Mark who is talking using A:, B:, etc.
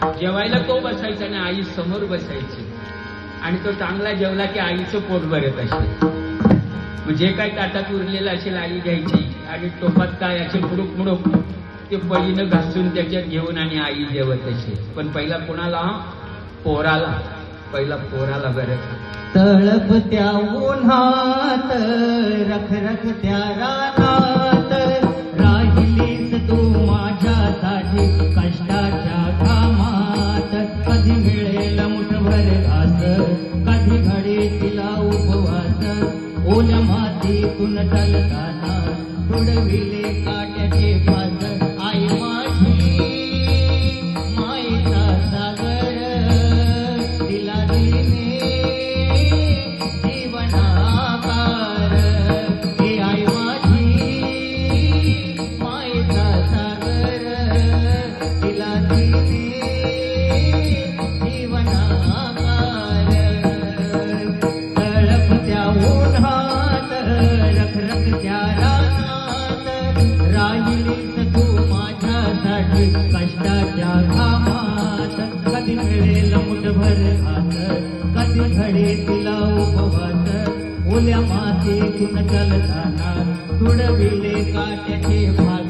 A: जेवायला तो बसायचा आणि आई समोर बसायची आणि तो चांगला जेवला की आईचं पोट भरत असे. मग जे काय ताटात उरलेलं असेल आई घ्यायची आणि टोपात काय असे मुडूक मुडूक ते पळीनं घासून त्याच्यात घेऊन आणि आई जेवत असे. पण पहिला कोणाला? पोराला. पहिला पोराला बरं.
B: तळपत्या उन्हात रखरखत्या रानात राहिलीस तू माझ्यासाठी कष्टाच्या घामात. कधी मिळेल मुठभर घास, कधी घडी तिला उपवास. ओल्या मातीतून चालताना तुडविले काट्याचे पास. आई माझी मायेचा सागर तिला दिने जीवनाकार. हे आई माझी मायेचा सागर तिला दिने जीवनाकार. तळपत्या उन्हात रखरखत्या रानात राहिलीस तू माझ्यासाठी कष्टाच्या घामात. कधी मिळेल मुठभर घास, कधी घडे तिला उपवास. ओल्या मातीतून चालताना तुडविले काट्याचे भाग.